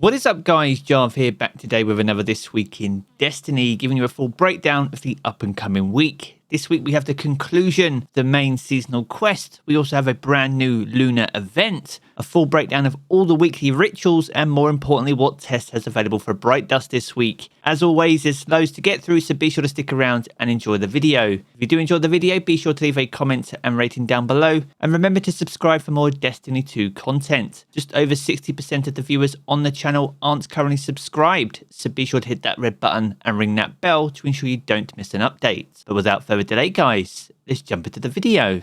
What is up, guys? Jarv here, back today with another This Week in Destiny, giving you a full breakdown of the up-and-coming week. This week we have the conclusion, the main seasonal quest. We also have a brand new Lunar event, a full breakdown of all the weekly rituals, and more importantly, what test has available for Bright Dust this week. As always, there's loads to get through, so be sure to stick around and enjoy the video. If you do enjoy the video, be sure to leave a comment and rating down below, and remember to subscribe for more Destiny 2 content. Just over 60% of the viewers on the channel aren't currently subscribed, so be sure to hit that red button and ring that bell to ensure you don't miss an update. But without further delay, guys, let's jump into the video.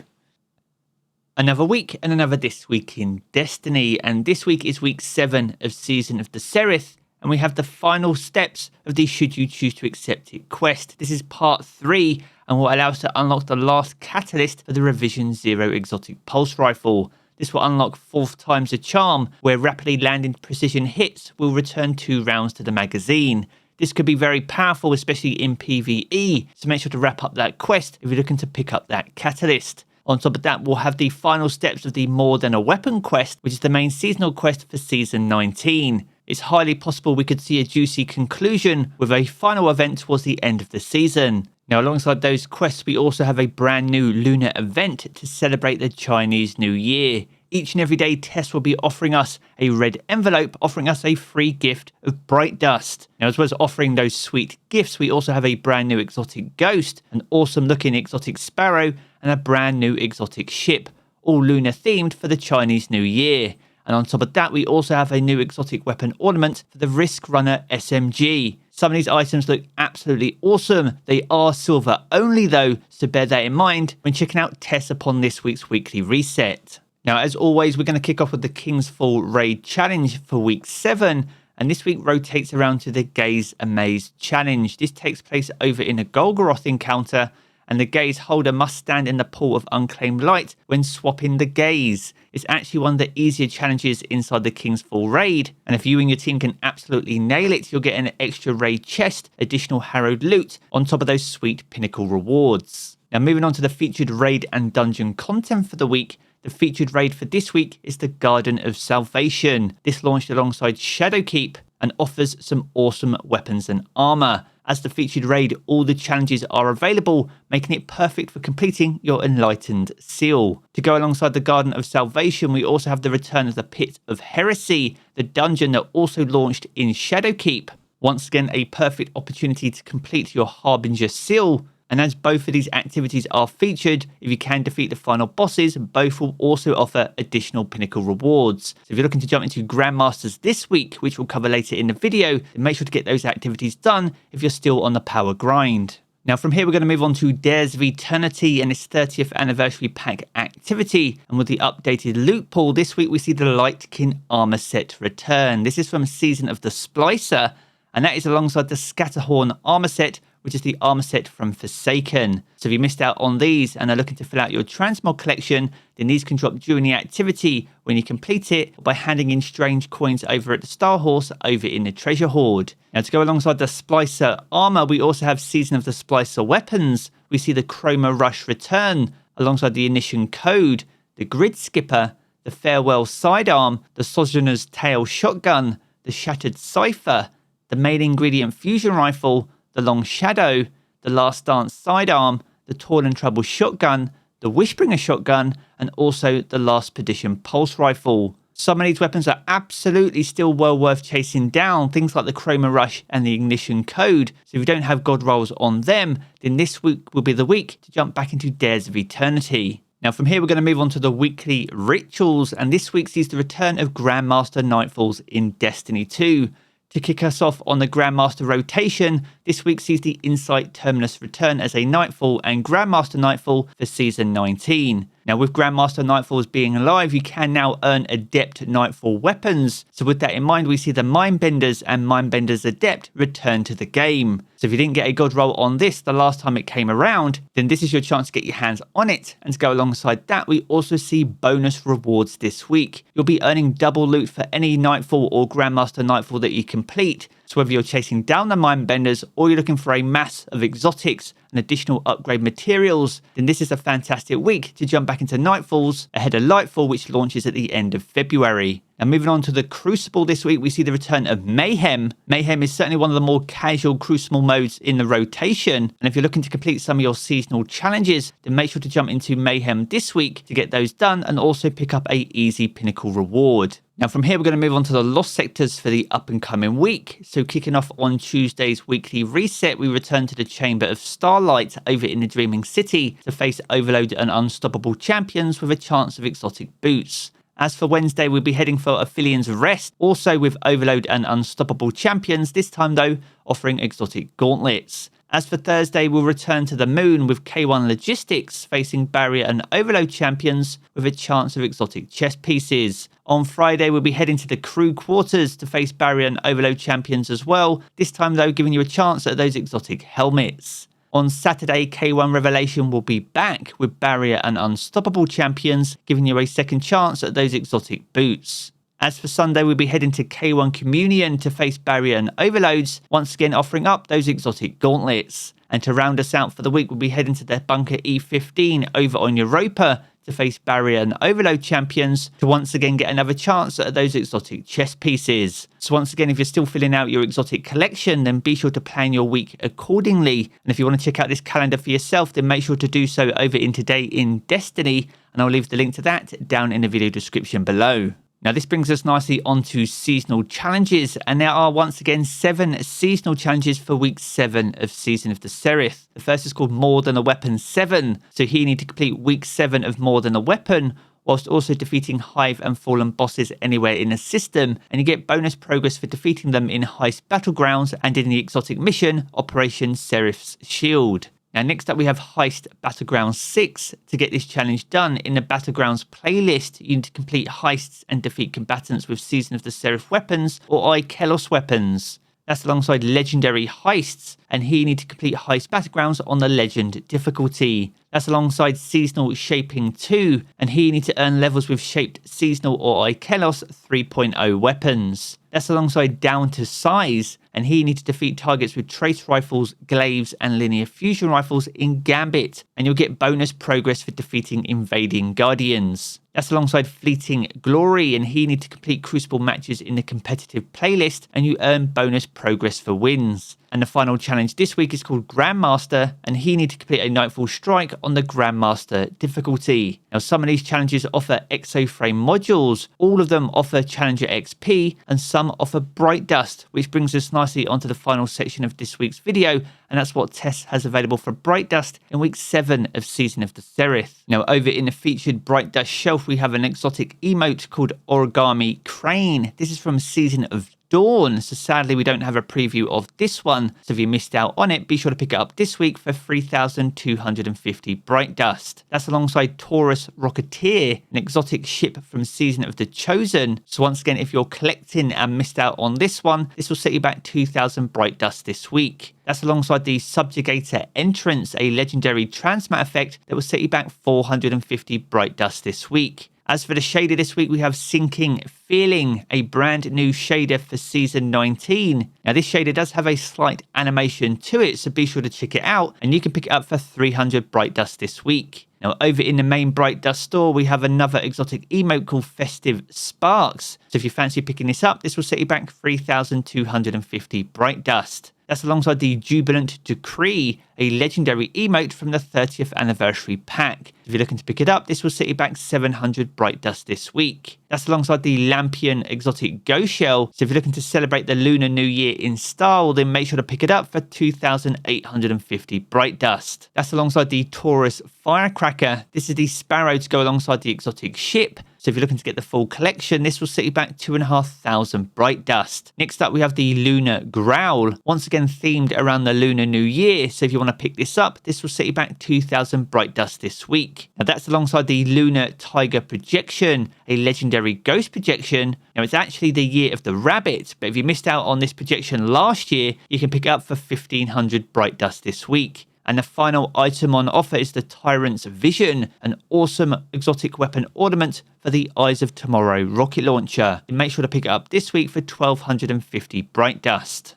Another week and another This Week in Destiny, and this week is week 7 of Season of the Seraph, and we have the final steps of the Should You Choose to Accept It quest. This is part 3 and will allow us to unlock the last catalyst for the Revision 0 exotic pulse rifle. This will unlock 4th times the charm, where rapidly landing precision hits will return 2 rounds to the magazine. This could be very powerful, especially in PvE, so make sure to wrap up that quest if you're looking to pick up that catalyst. On top of that, we'll have the final steps of the More Than a Weapon quest, which is the main seasonal quest for Season 19. It's highly possible we could see a juicy conclusion with a final event towards the end of the season. Now, alongside those quests, we also have a brand new Lunar event to celebrate the Chinese New Year. Each and every day, Tess will be offering us a red envelope, offering us a free gift of Bright Dust. Now, as well as offering those sweet gifts, we also have a brand new exotic ghost, an awesome looking exotic sparrow, and a brand new exotic ship, all lunar themed for the Chinese New Year. And on top of that, we also have a new exotic weapon ornament for the Risk Runner SMG. Some of these items look absolutely awesome. They are silver only though, so bear that in mind when checking out Tess upon this week's weekly reset. Now, as always, we're going to kick off with the King's Fall Raid Challenge for week 7. And this week rotates around to the Gaze Amaze Challenge. This takes place over in a Golgoroth encounter, and the Gaze holder must stand in the pool of unclaimed light when swapping the Gaze. It's actually one of the easier challenges inside the King's Fall raid, and if you and your team can absolutely nail it, you'll get an extra raid chest, additional harrowed loot, on top of those sweet pinnacle rewards. Now, moving on to the featured raid and dungeon content for the week. The featured raid for this week is the Garden of Salvation. This launched alongside Shadowkeep and offers some awesome weapons and armor. As the featured raid, all the challenges are available, making it perfect for completing your Enlightened Seal. To go alongside the Garden of Salvation, we also have the return of the Pit of Heresy, the dungeon that also launched in Shadowkeep. Once again, a perfect opportunity to complete your Harbinger Seal. And as both of these activities are featured, if you can defeat the final bosses, both will also offer additional pinnacle rewards. So if you're looking to jump into Grandmasters this week, which we'll cover later in the video, then make sure to get those activities done if you're still on the power grind. Now, from here, we're going to move on to Dares of Eternity and its 30th anniversary pack activity. And with the updated loot pool, this week we see the Lightkin armor set return. This is from Season of the Splicer, and that is alongside the Scatterhorn armor set, which is the armor set from Forsaken. So if you missed out on these and are looking to fill out your transmog collection, then these can drop during the activity when you complete it, or by handing in strange coins over at the Star Horse over in the Treasure Hoard. Now, to go alongside the Splicer armor, we also have Season of the Splicer weapons. We see the Chroma Rush return alongside the Ignition Code, the Grid Skipper, the Farewell Sidearm, the Sojourner's Tail Shotgun, the Shattered Cipher, the Main Ingredient Fusion Rifle, the Long Shadow, the Last Dance Sidearm, the Toil and Trouble Shotgun, the Wishbringer Shotgun, and also the Last Perdition Pulse Rifle. Some of these weapons are absolutely still well worth chasing down, things like the Chroma Rush and the Ignition Code. So if you don't have God rolls on them, then this week will be the week to jump back into Dares of Eternity. Now, from here, we're going to move on to the weekly rituals, and this week sees the return of Grandmaster Nightfalls in Destiny 2. To kick us off on the Grandmaster rotation, this week sees the Insight Terminus return as a Nightfall and Grandmaster Nightfall for Season 19. Now, with Grandmaster Nightfalls being alive, you can now earn Adept Nightfall weapons. So with that in mind, we see the Mindbenders and Mindbenders Adept return to the game. So if you didn't get a god roll on this the last time it came around, then this is your chance to get your hands on it. And to go alongside that, we also see bonus rewards this week. You'll be earning double loot for any Nightfall or Grandmaster Nightfall that you complete. So whether you're chasing down the Mindbenders or you're looking for a mass of exotics and additional upgrade materials, then this is a fantastic week to jump back into Nightfalls ahead of Lightfall, which launches at the end of February. Now moving on to the Crucible this week, we see the return of Mayhem. Mayhem is certainly one of the more casual Crucible modes in the rotation, and if you're looking to complete some of your seasonal challenges, then make sure to jump into Mayhem this week to get those done and also pick up a easy pinnacle reward. Now from here, we're going to move on to the Lost Sectors for the up and coming week. So kicking off on Tuesday's weekly reset, we return to the Chamber of Starlight over in the Dreaming City to face Overload and Unstoppable champions with a chance of exotic boots. As for Wednesday, we'll be heading for Aphelian's Rest, also with Overload and Unstoppable champions, this time though offering exotic gauntlets. As for Thursday, we'll return to the Moon with K1 Logistics facing Barrier and Overload champions with a chance of exotic chess pieces. On Friday, we'll be heading to the Crew Quarters to face Barrier and Overload champions as well, this time though giving you a chance at those exotic helmets. On Saturday, K1 Revelation will be back with Barrier and Unstoppable champions, giving you a second chance at those exotic boots. As for Sunday, we'll be heading to K1 Communion to face Barrier and Overloads, once again offering up those exotic gauntlets. And to round us out for the week, we'll be heading to the Bunker E15 over on Europa to face Barrier and Overload champions to once again get another chance at those exotic chess pieces. So once again, if you're still filling out your exotic collection, then be sure to plan your week accordingly. And if you want to check out this calendar for yourself, then make sure to do so over in Today in Destiny, and I'll leave the link to that down in the video description below. Now this brings us nicely onto seasonal challenges, and there are once again 7 seasonal challenges for week 7 of Season of the Seraph. The first is called More Than a Weapon 7, so here you need to complete week 7 of More Than a Weapon, whilst also defeating Hive and Fallen bosses anywhere in the system, and you get bonus progress for defeating them in Heist Battlegrounds and in the exotic mission Operation Seraph's Shield. Now next up we have Heist Battlegrounds 6. To get this challenge done, in the Battlegrounds playlist, you need to complete heists and defeat combatants with Season of the Seraph weapons or Ikelos weapons. That's alongside legendary heists, and here you need to complete Heist Battlegrounds on the Legend difficulty. That's alongside Seasonal Shaping 2, and here you need to earn levels with Shaped Seasonal or Ikelos 3.0 weapons. That's alongside Down to Size, and here you need to defeat targets with Trace Rifles, Glaives, and Linear Fusion Rifles in Gambit, and you'll get bonus progress for defeating Invading Guardians. That's alongside Fleeting Glory, and here you need to complete Crucible matches in the competitive playlist, and you earn bonus progress for wins. And the final challenge this week is called Grandmaster, and here you need to complete a Nightfall Strike on the Grandmaster difficulty. Now some of these challenges offer Exoframe modules, all of them offer Challenger XP, and some offer Bright Dust, which brings us nicely onto the final section of this week's video, and that's what Tess has available for Bright Dust in week 7 of Season of the Seraph. Now over in the featured Bright Dust shelf, we have an exotic emote called Origami Crane. This is from Season of Dawn, so sadly we don't have a preview of this one, so if you missed out on it, be sure to pick it up this week for 3,250 Bright Dust. That's alongside Taurus Rocketeer, an exotic ship from Season of the Chosen, so once again if you're collecting and missed out on this one, this will set you back 2,000 Bright Dust this week. That's alongside the Subjugator Entrance, a legendary transmat effect that will set you back 450 Bright Dust this week. As for the shader this week, we have Sinking Feeling, a brand new shader for Season 19. Now this shader does have a slight animation to it, so be sure to check it out, and you can pick it up for 300 Bright Dust this week. Now over in the main Bright Dust store, we have another exotic emote called Festive Sparks. So if you fancy picking this up, this will set you back 3,250 Bright Dust. That's alongside the Jubilant Decree, a legendary emote from the 30th anniversary pack. If you're looking to pick it up, this will set you back 700 Bright Dust this week. That's alongside the Lampion Exotic Ghost Shell. So if you're looking to celebrate the Lunar New Year in style, then make sure to pick it up for 2,850 Bright Dust. That's alongside the Taurus Firecracker. This is the Sparrow to go alongside the exotic ship. So if you're looking to get the full collection, this will set you back 2,500 Bright Dust. Next up, we have the Lunar Growl, once again themed around the Lunar New Year. So if you want to pick this up, this will set you back 2,000 Bright Dust this week. Now that's alongside the Lunar Tiger Projection, a legendary ghost projection. Now it's actually the year of the rabbit, but if you missed out on this projection last year, you can pick it up for 1,500 Bright Dust this week. And the final item on offer is the Tyrant's Vision, an awesome exotic weapon ornament for the Eyes of Tomorrow rocket launcher. And make sure to pick it up this week for 1,250 Bright Dust.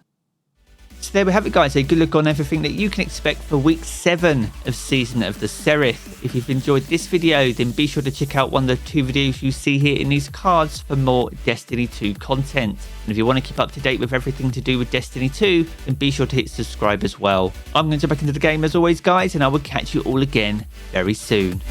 So there we have it, guys, a good look on everything that you can expect for week 7 of Season of the Seraph. If you've enjoyed this video, then be sure to check out one of the 2 videos you see here in these cards for more Destiny 2 content. And if you want to keep up to date with everything to do with Destiny 2, then be sure to hit subscribe as well. I'm going to jump back into the game as always, guys, and I will catch you all again very soon.